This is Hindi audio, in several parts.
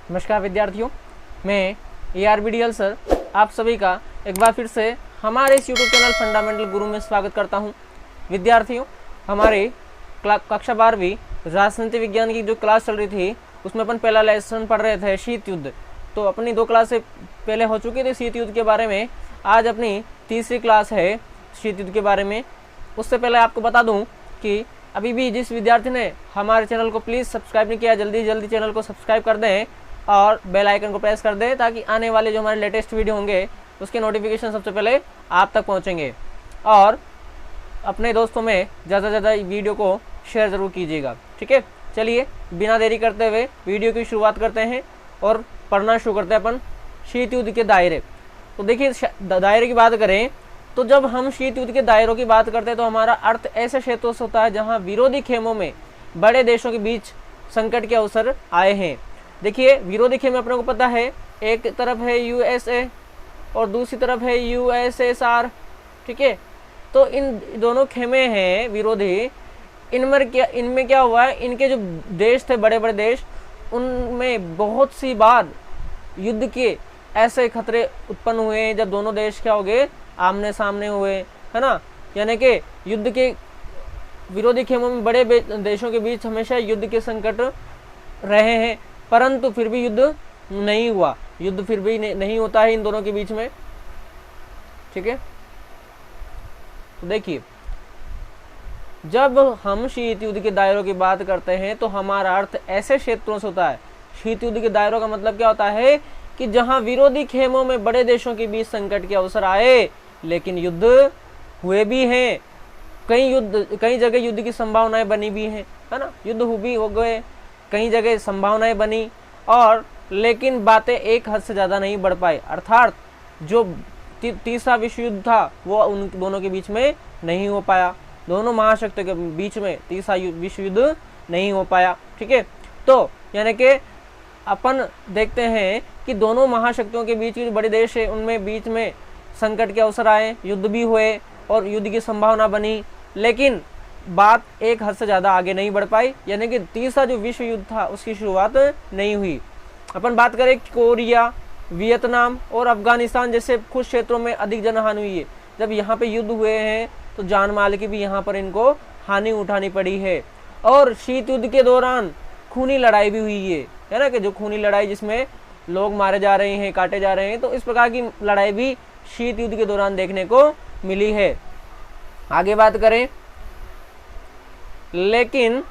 नमस्कार विद्यार्थियों, मैं ARBDL सर आप सभी का एक बार फिर से हमारे इस यूट्यूब चैनल फंडामेंटल गुरु में स्वागत करता हूं। विद्यार्थियों, हमारे कक्षा 12वीं राजनीति विज्ञान की जो क्लास चल रही थी उसमें अपन पहला लेसन पढ़ रहे थे शीत युद्ध। तो अपनी 2 क्लासें पहले हो चुकी थी शीत युद्ध के बारे में। आज अपनी तीसरी क्लास है शीत युद्ध के बारे में। उससे पहले आपको बता दूं कि अभी भी जिस विद्यार्थी ने हमारे चैनल को प्लीज़ सब्सक्राइब नहीं किया, जल्दी जल्दी चैनल को सब्सक्राइब कर दें और बेल आइकन को प्रेस कर दें ताकि आने वाले जो हमारे लेटेस्ट वीडियो होंगे उसके नोटिफिकेशन सबसे पहले आप तक पहुंचेंगे। और अपने दोस्तों में ज़्यादा से ज़्यादा वीडियो को शेयर ज़रूर कीजिएगा, ठीक है। चलिए बिना देरी करते हुए वीडियो की शुरुआत करते हैं और पढ़ना शुरू करते हैं अपन शीत युद्ध के दायरे। तो देखिए, दायरे की बात करें तो जब हम शीत युद्ध के दायरों की बात करते हैं तो हमारा अर्थ ऐसे क्षेत्रों से होता है जहां विरोधी खेमों में बड़े देशों के बीच संकट के अवसर आए हैं। देखिए, विरोधी खेमे अपने को पता है, एक तरफ है USA और दूसरी तरफ है USSR, ठीक है। तो इन दोनों खेमे हैं विरोधी। इनमें क्या हुआ है, इनके जो देश थे बड़े बड़े देश, उनमें बहुत सी बार युद्ध के ऐसे खतरे उत्पन्न हुए हैं जब दोनों देश क्या हो गए, आमने सामने हुए, है ना। यानी कि युद्ध के विरोधी खेमों में बड़े देशों के बीच हमेशा युद्ध के संकट रहे हैं, परंतु फिर भी युद्ध नहीं हुआ। युद्ध फिर भी नहीं होता है इन दोनों के बीच में, ठीक है। तो देखिए, जब हम शीत युद्ध के दायरों की बात करते हैं तो हमारा अर्थ ऐसे क्षेत्रों से होता है। शीत युद्ध के दायरों का मतलब क्या होता है कि जहां विरोधी खेमों में बड़े देशों के बीच संकट के अवसर आए लेकिन युद्ध हुए भी हैं। कई जगह युद्ध की संभावनाएं बनी भी हैं, है ना। युद्ध भी हो गए, कई जगह संभावनाएं बनी, और लेकिन बातें एक हद से ज़्यादा नहीं बढ़ पाई। अर्थात जो तीसरा विश्व युद्ध था वो उन दोनों के बीच में नहीं हो पाया। दोनों महाशक्तियों के बीच में तीसरा विश्व युद्ध नहीं हो पाया, ठीक है। तो यानी कि अपन देखते हैं कि दोनों महाशक्तियों के बीच के जो बड़े देश है उनमें बीच में संकट के अवसर आए, युद्ध भी हुए और युद्ध की संभावना बनी, लेकिन बात एक हद से ज़्यादा आगे नहीं बढ़ पाई। यानी कि तीसरा जो विश्व युद्ध था उसकी शुरुआत नहीं हुई। अपन बात करें कोरिया, वियतनाम और अफगानिस्तान जैसे कुछ क्षेत्रों में अधिक जनहानि हुई है। जब यहाँ पे युद्ध हुए हैं तो जान माल की भी यहाँ पर इनको हानि उठानी पड़ी है। और शीत युद्ध के दौरान खूनी लड़ाई भी हुई है ना, कि जो खूनी लड़ाई जिसमें लोग मारे जा रहे हैं, काटे जा रहे हैं, तो इस प्रकार की लड़ाई भी शीत युद्ध के दौरान देखने को मिली है। आगे बात करें, लेकिन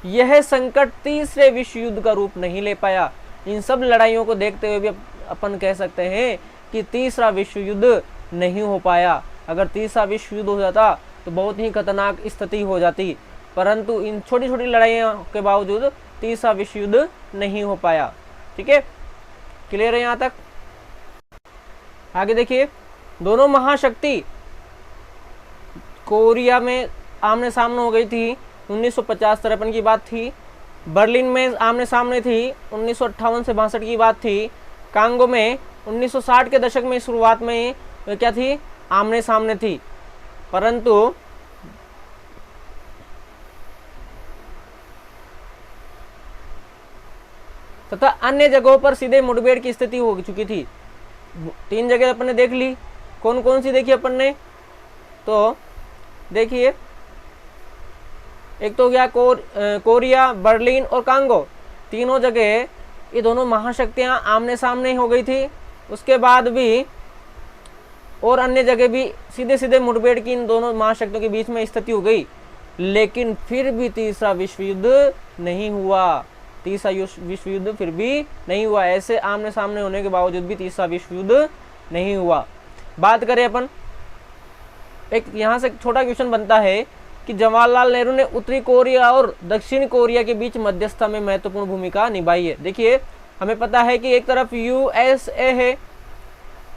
यह संकट तीसरे विश्व युद्ध का रूप नहीं ले पाया। इन सब लड़ाइयों को देखते हुए भी अपन कह सकते हैं कि तीसरा विश्व युद्ध नहीं हो पाया। अगर तीसरा विश्व युद्ध हो जाता तो बहुत ही खतरनाक स्थिति हो जाती, परंतु इन छोटी छोटी लड़ाइयों के बावजूद तीसरा विश्व युद्ध नहीं हो पाया, ठीक है। क्लियर है यहाँ तक। आगे देखिए, दोनों महाशक्ति कोरिया में आमने सामने हो गई थी 1950-53 की बात थी। बर्लिन में आमने सामने थी 1958 से 62 की बात थी। कांगो में 1960 के दशक में शुरुआत में क्या थी, आमने सामने थी, परंतु तथा अन्य जगहों पर सीधे मुठभेड़ की स्थिति हो चुकी थी। 3 जगह अपन ने देख ली। कौन कौन सी देखी अपन ने, तो देखिए, एक तो गया कोरिया, बर्लिन और कांगो। तीनों जगह ये दोनों महाशक्तियां आमने सामने हो गई थी। उसके बाद भी और अन्य जगह भी सीधे सीधे मुठभेड़ की इन दोनों महाशक्तियों के बीच में स्थिति हो गई, लेकिन फिर भी तीसरा विश्व युद्ध नहीं हुआ। तीसरा विश्व युद्ध फिर भी नहीं हुआ। ऐसे आमने सामने होने के बावजूद भी तीसरा विश्व युद्ध नहीं हुआ। बात करें अपन, एक यहाँ से छोटा क्वेश्चन बनता है कि जवाहरलाल नेहरू ने उत्तरी कोरिया और दक्षिण कोरिया के बीच मध्यस्थता में महत्वपूर्ण भूमिका निभाई है। देखिए, हमें पता है कि एक तरफ USA है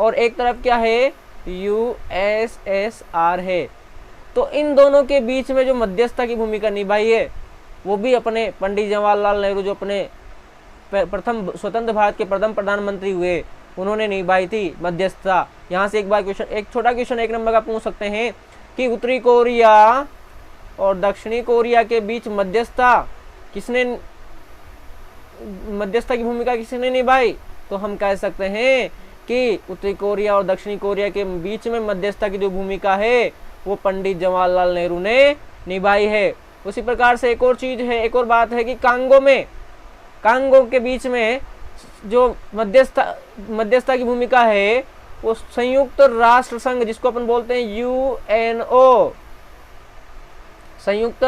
और एक तरफ क्या है, USSR है। तो इन दोनों के बीच में जो मध्यस्थता की भूमिका निभाई है वो भी अपने पंडित जवाहरलाल नेहरू, जो अपने प्रथम स्वतंत्र भारत के प्रथम प्रधानमंत्री हुए, उन्होंने निभाई थी मध्यस्थता। यहाँ से एक छोटा क्वेश्चन 1 नंबर का पूछ सकते हैं कि उत्तरी कोरिया और दक्षिणी कोरिया के बीच मध्यस्थता किसने मध्यस्थता की भूमिका किसने निभाई? तो हम कह सकते हैं कि उत्तरी कोरिया और दक्षिणी कोरिया के बीच में मध्यस्थता की जो भूमिका है वो पंडित जवाहरलाल नेहरू ने निभाई है। उसी प्रकार से एक और चीज है, एक और बात है कि कांगो के बीच में जो मध्यस्थता की भूमिका है वो संयुक्त राष्ट्र संघ, जिसको अपन बोलते हैं यूएनओ, संयुक्त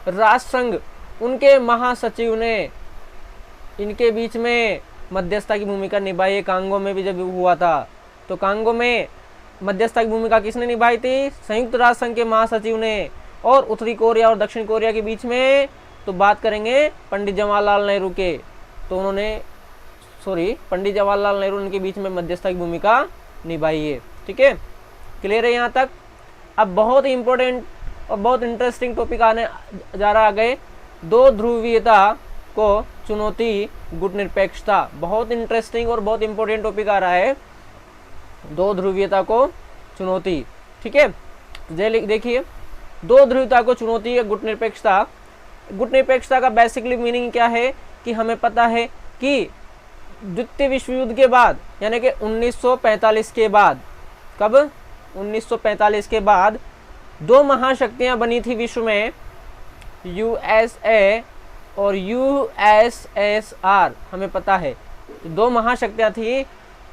राष्ट्र संघ, उनके महासचिव ने इनके बीच में मध्यस्थता की भूमिका निभाई है। कांगो में भी जब हुआ था तो कांगो में मध्यस्थता की भूमिका किसने निभाई थी? संयुक्त राष्ट्र संघ के महासचिव ने। और उत्तरी कोरिया और दक्षिण कोरिया के बीच में तो बात करेंगे पंडित जवाहरलाल नेहरू के, तो उन्होंने पंडित जवाहरलाल नेहरू उनके बीच में मध्यस्थता की भूमिका निभाई है। ठीक है, क्लियर है यहाँ तक? अब बहुत ही इंपॉर्टेंट और बहुत इंटरेस्टिंग टॉपिक आने जा रहा आगे, दो ध्रुवीयता को चुनौती गुटनिरपेक्षता। बहुत इंटरेस्टिंग और बहुत इंपॉर्टेंट टॉपिक आ रहा है, दो ध्रुवीयता को चुनौती। ठीक है, देखिए दो ध्रुवीयता को चुनौती है गुटनिरपेक्षता। गुटनिरपेक्षता का बेसिकली मीनिंग क्या है कि हमें पता है कि द्वितीय विश्व युद्ध के बाद, यानी कि 1945 के बाद, कब? 1945 के बाद दो महाशक्तियां बनी थी विश्व में, यूएसए और यूएसएसआर, हमें पता है दो महाशक्तियां थी।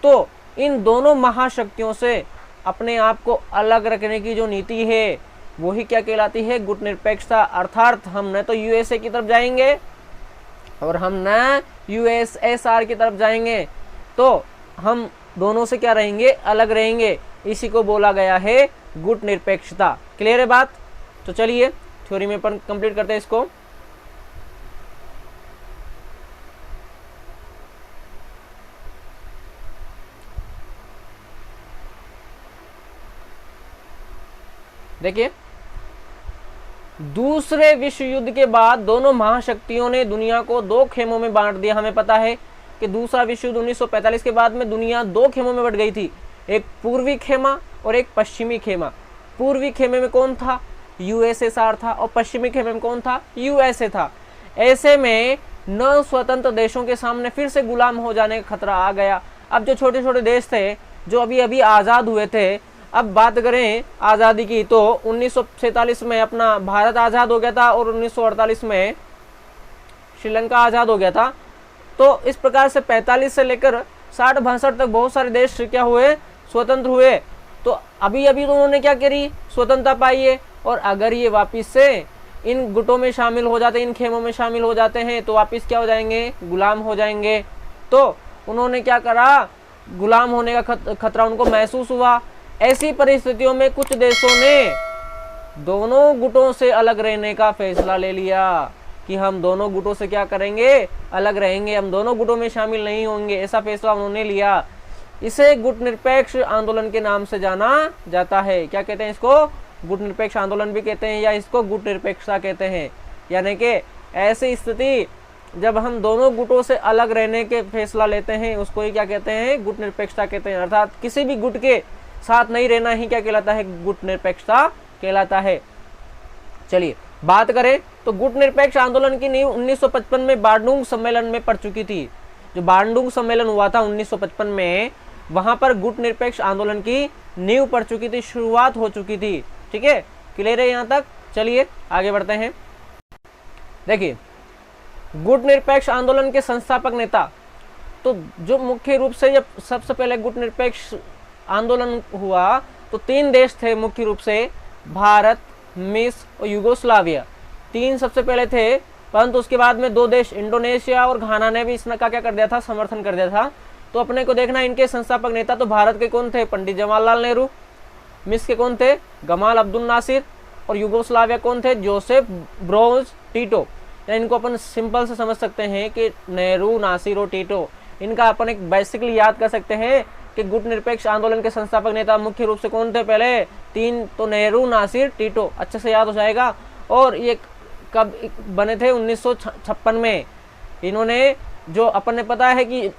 तो इन दोनों महाशक्तियों से अपने आप को अलग रखने की जो नीति है वही क्या कहलाती है? गुटनिरपेक्षता। अर्थात हम न तो यूएसए की तरफ जाएंगे और हम न यूएसएसआर की तरफ जाएंगे, तो हम दोनों से क्या रहेंगे? अलग रहेंगे। इसी को बोला गया है गुटनिरपेक्षता। क्लियर है बात? तो चलिए थ्योरी में अपन कंप्लीट करते हैं इसको। देखिए, दूसरे विश्व युद्ध के बाद दोनों महाशक्तियों ने दुनिया को दो खेमों में बांट दिया। हमें पता है कि दूसरा विश्व युद्ध 1945 के बाद में दुनिया दो खेमों में बट गई थी, एक पूर्वी खेमा और एक पश्चिमी खेमा। पूर्वी खेमे में कौन था? यूएसएसआर था, और पश्चिमी खेमे में कौन था? यूएसए था। ऐसे में न स्वतंत्र देशों के सामने फिर से गुलाम हो जाने का खतरा आ गया। अब जो छोटे छोटे देश थे जो अभी अभी आज़ाद हुए थे, अब बात करें आज़ादी की तो 1947 में अपना भारत आज़ाद हो गया था और 1948 में श्रीलंका आज़ाद हो गया था। तो इस प्रकार से 45 से लेकर 60-62 तक बहुत सारे देश क्या हुए? स्वतंत्र हुए। तो अभी अभी तो उन्होंने क्या करी? स्वतंत्रता पाई है। और अगर ये वापिस से इन गुटों में शामिल हो जाते, इन खेमों में शामिल हो जाते हैं, तो वापिस क्या हो जाएंगे? गुलाम हो जाएंगे। तो उन्होंने क्या करा? गुलाम होने का खतरा उनको महसूस हुआ। ऐसी परिस्थितियों में कुछ देशों ने दोनों गुटों से अलग रहने का फैसला ले लिया कि हम दोनों गुटों से क्या करेंगे? अलग रहेंगे, हम दोनों गुटों में शामिल नहीं होंगे। ऐसा फैसला उन्होंने लिया। इसे गुटनिरपेक्ष आंदोलन के नाम से जाना जाता है। क्या कहते हैं इसको? गुटनिरपेक्ष आंदोलन भी कहते हैं, या इसको गुटनिरपेक्षता कहते हैं। यानी कि ऐसी स्थिति जब हम दोनों गुटों से अलग रहने के फैसला लेते हैं उसको ही क्या कहते हैं? गुटनिरपेक्षता कहते हैं। अर्थात किसी भी गुट के साथ नहीं रहना ही क्या कहलाता है? गुटनिरपेक्षता कहलाता है। चलिए बात करें तो गुटनिरपेक्ष आंदोलन की नींव 1955 में बांडुंग सम्मेलन में पड़ चुकी थी। जो बांडुंग सम्मेलन हुआ था 1955 में, वहां पर गुटनिरपेक्ष आंदोलन की नींव पड़ चुकी थी, शुरुआत हो चुकी थी। ठीक है, क्लियर है यहाँ तक? चलिए आगे बढ़ते हैं। देखिए, गुटनिरपेक्ष आंदोलन के संस्थापक नेता, तो जो मुख्य रूप से जब सबसे पहले गुटनिरपेक्ष आंदोलन हुआ तो 3 देश थे मुख्य रूप से, भारत, मिस्र और यूगोस्लाविया। 3 सबसे पहले थे, परंतु उसके बाद में 2 देश इंडोनेशिया और घाना ने भी इसका क्या कर दिया था? समर्थन कर दिया था। तो अपने को देखना इनके संस्थापक नेता तो भारत के कौन थे? पंडित जवाहरलाल नेहरू। मिस्र के कौन थे? Gamal Abdul Nasser. और यूगोस्लाविया कौन थे? Joseph Broz Tito. या इनको अपन सिंपल से समझ सकते हैं कि नेहरू, नासिर और टिटो। इनका अपन एक बेसिकली याद कर सकते हैं कि गुटनिरपेक्ष आंदोलन के संस्थापक नेता मुख्य रूप से कौन थे? पहले 3 तो नेहरू, नासिर, टिटो, अच्छे से याद हो जाएगा। और ये कब बने थे? 1956 में। इन्होंने जो अपन ने पता है कि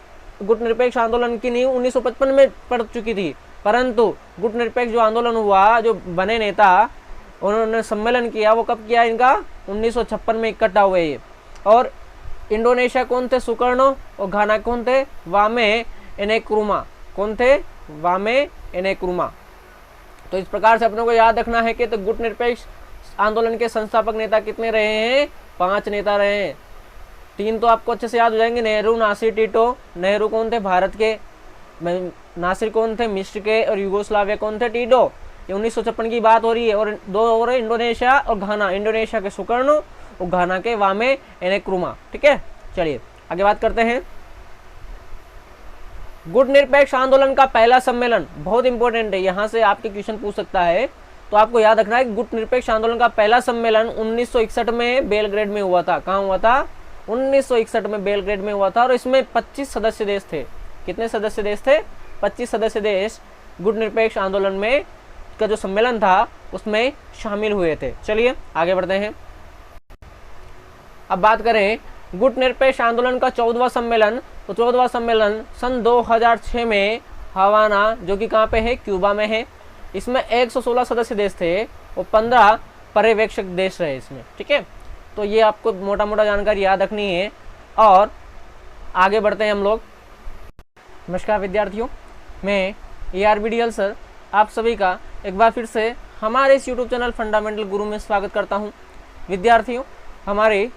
गुटनिरपेक्ष आंदोलन की नींव 1955 में पड़ चुकी थी, परंतु गुटनिरपेक्ष जो आंदोलन हुआ, जो बने नेता उन्होंने सम्मेलन किया, वो कब किया? इनका 1956 में इकट्ठा हुए ये। और इंडोनेशिया कौन थे? सुकर्णो। और घाना कौन थे? वामे एनेक्रुमा। कौन थे? वामे एनेक्रुमा। तो इस प्रकार से अपने को याद रखना है कि तो गुटनिरपेक्ष आंदोलन के संस्थापक नेता कितने रहे हैं? 5 नेता रहे हैं। 3 तो आपको अच्छे से याद हो जाएंगे, नेहरू, नासिर, टीटो। नेहरू कौन थे? भारत के। नासिर कौन थे? मिस्र के। और यूगोस्लाविया कौन थे? टीटो। ये 1956 की बात हो रही है। और 2 और इंडोनेशिया और घाना। इंडोनेशिया के सुकर्णो और घाना के वामे एनेक्रुमा। ठीक है, चलिए आगे बात करते हैं। गुटनिरपेक्ष आंदोलन का पहला सम्मेलन बहुत इंपॉर्टेंट है, यहाँ से आपके क्वेश्चन पूछ सकता है। तो आपको याद रखना है गुटनिरपेक्ष आंदोलन का पहला सम्मेलन 1961 में बेलग्रेड में हुआ था। कहाँ हुआ था? 1961 में बेलग्रेड में हुआ था। और इसमें 25 सदस्य देश थे। कितने सदस्य देश थे? 25 सदस्य देश गुटनिरपेक्ष आंदोलन में का जो सम्मेलन था उसमें शामिल हुए थे। चलिए आगे बढ़ते हैं। अब बात करें गुटनिरपेक्ष आंदोलन का 14वां सम्मेलन। तो 14वां सम्मेलन सन 2006 में हवाना, जो कि कहाँ पे है? क्यूबा में है। इसमें 116 सदस्य देश थे और 15 पर्यवेक्षक देश रहे इसमें। ठीक है, तो ये आपको मोटा मोटा जानकारी याद रखनी है। और आगे बढ़ते हैं हम लोग। नमस्कार विद्यार्थियों, मैं ARBDL सर आप सभी का एक बार फिर से हमारे इस YouTube चैनल फंडामेंटल गुरु में स्वागत करता हूं। विद्यार्थियों, हमारे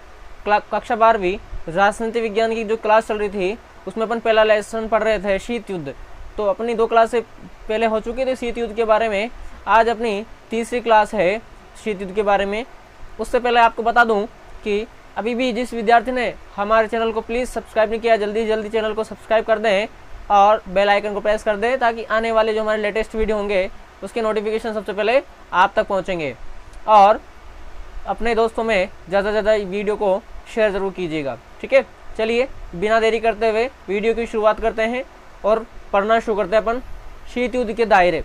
कक्षा 12वीं राजनीति विज्ञान की जो क्लास चल रही थी उसमें अपन पहला लेसन पढ़ रहे थे शीत युद्ध। तो अपनी 2 क्लासें पहले हो चुकी थी शीत युद्ध के बारे में। आज अपनी तीसरी क्लास है शीत युद्ध के बारे में। उससे पहले आपको बता दूं कि अभी भी जिस विद्यार्थी ने हमारे चैनल को प्लीज़ सब्सक्राइब नहीं किया, जल्दी जल्दी चैनल को सब्सक्राइब कर दें और बेल आइकन को प्रेस कर दें, ताकि आने वाले जो हमारे लेटेस्ट वीडियो होंगे उसके नोटिफिकेशन सबसे पहले आप तक पहुंचेंगे। और अपने दोस्तों में ज़्यादा से ज़्यादा वीडियो को शेयर ज़रूर कीजिएगा। ठीक है, चलिए बिना देरी करते हुए वीडियो की शुरुआत करते हैं और पढ़ना शुरू करते हैं अपन शीत युद्ध के दायरे।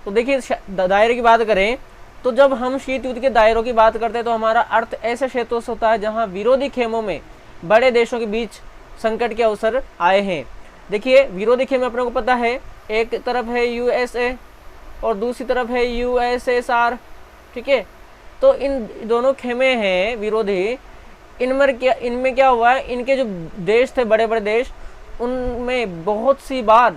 तो देखिए, दायरे की बात करें तो जब हम शीत युद्ध के दायरों की बात करते हैं तो हमारा अर्थ ऐसे क्षेत्रों से होता है जहां विरोधी खेमों में बड़े देशों के बीच संकट के अवसर आए हैं। देखिए, विरोधी खेमे अपने को पता है, एक तरफ है USA और दूसरी तरफ है USSR। ठीक है, तो इन दोनों खेमे हैं विरोधी। इनमें क्या हुआ है, इनके जो देश थे, बड़े बड़े देश, उनमें बहुत सी बार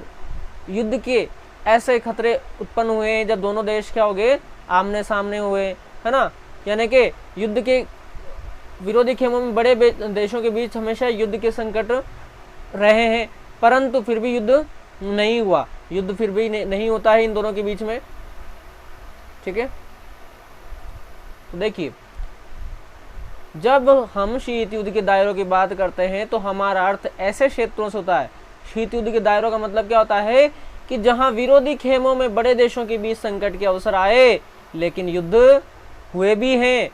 युद्ध के ऐसे खतरे उत्पन्न हुए जब दोनों देश क्या हो गए? आमने सामने हुए, है ना। यानी कि युद्ध के विरोधी खेमों में बड़े देशों के बीच हमेशा युद्ध के संकट रहे हैं, परंतु फिर भी युद्ध नहीं हुआ। युद्ध फिर भी नहीं होता है इन दोनों के बीच में। ठीक है, तो देखिए, जब हम शीत युद्ध के दायरों की बात करते हैं तो हमारा अर्थ ऐसे क्षेत्रों से होता है। शीत युद्ध के दायरों का मतलब क्या होता है कि जहां विरोधी खेमों में बड़े देशों के बीच संकट के अवसर आए, लेकिन युद्ध हुए भी हैं।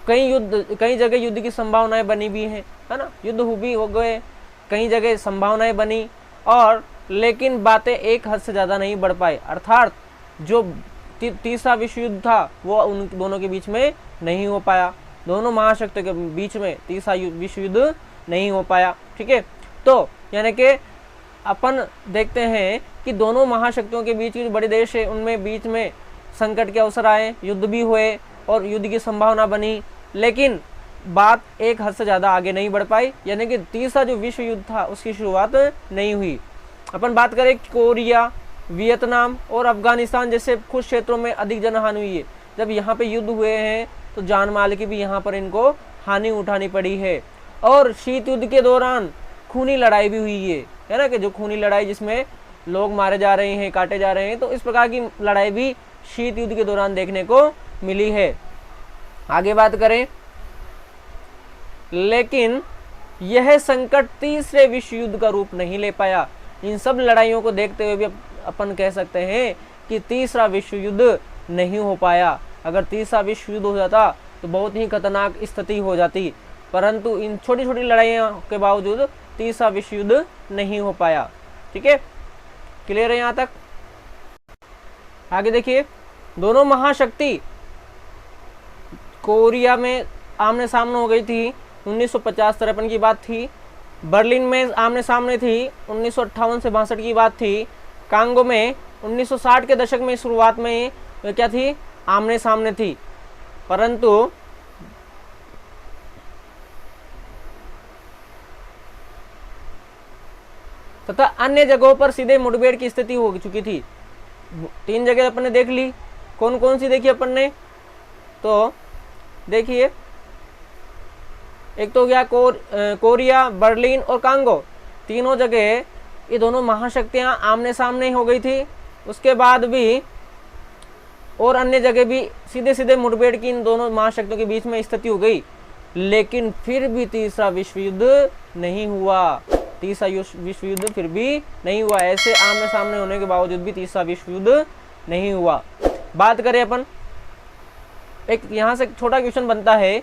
कई जगह युद्ध की संभावनाएं बनी भी हैं, है ना। युद्ध भी हो गए, कई जगह संभावनाएं बनी, और लेकिन बातें एक हद से ज़्यादा नहीं बढ़ पाई। अर्थात जो तीसरा विश्व युद्ध था वो उन दोनों के बीच में नहीं हो पाया। दोनों महाशक्तियों के बीच में तीसरा विश्व युद्ध नहीं हो पाया। ठीक है, तो यानी कि अपन देखते हैं कि दोनों महाशक्तियों के बीच जो बड़े देश है उनमें बीच में संकट के अवसर आए, युद्ध भी हुए और युद्ध की संभावना बनी, लेकिन बात एक हद से ज़्यादा आगे नहीं बढ़ पाई। यानी कि तीसरा जो विश्व युद्ध था उसकी शुरुआत नहीं हुई। अपन बात करें कोरिया, वियतनाम और अफगानिस्तान जैसे कुछ क्षेत्रों में अधिक जनहानि हुई है। जब यहाँ पे युद्ध हुए हैं तो जान माल की भी यहाँ पर इनको हानि उठानी पड़ी है। और शीत युद्ध के दौरान खूनी लड़ाई भी हुई है ना, कि जो खूनी लड़ाई जिसमें लोग मारे जा रहे हैं, काटे जा रहे हैं, तो इस प्रकार की लड़ाई भी शीत युद्ध के दौरान देखने को मिली है। आगे बात करें, लेकिन यह संकट तीसरे विश्व युद्ध का रूप नहीं ले पाया। इन सब लड़ाइयों को देखते हुए भी अपन कह सकते हैं कि तीसरा विश्व युद्ध नहीं हो पाया। अगर तीसरा विश्व युद्ध हो जाता तो बहुत ही खतरनाक स्थिति हो जाती, परंतु इन छोटी छोटी लड़ाइयों के बावजूद तीसरा विश्व युद्ध नहीं हो पाया। ठीक है, क्लियर है यहाँ तक? आगे देखिए, दोनों महाशक्ति कोरिया में आमने सामने हो गई थी, 1950-53 की बात थी। बर्लिन में आमने सामने थी, 1958 से 62 की बात थी। कांगो में 1960 के दशक में शुरुआत में क्या थी? आमने सामने थी, परंतु तथा अन्य जगहों पर सीधे मुठभेड़ की स्थिति हो चुकी थी। 3 जगह अपन ने देख ली। कौन कौन सी देखी अपन ने? तो देखिए, एक तो हो गया कोरिया, बर्लिन और कांगो। तीनों जगह ये दोनों महाशक्तियां आमने सामने हो गई थी। उसके बाद भी और अन्य जगह भी सीधे सीधे मुठभेड़ की इन दोनों महाशक्तियों के बीच में स्थिति हो गई, लेकिन फिर भी तीसरा विश्व युद्ध नहीं हुआ। तीसरा विश्व युद्ध फिर भी नहीं हुआ। ऐसे आमने सामने होने के बावजूद भी तीसरा विश्व युद्ध नहीं हुआ। बात करें अपन, एक यहाँ से छोटा क्वेश्चन बनता है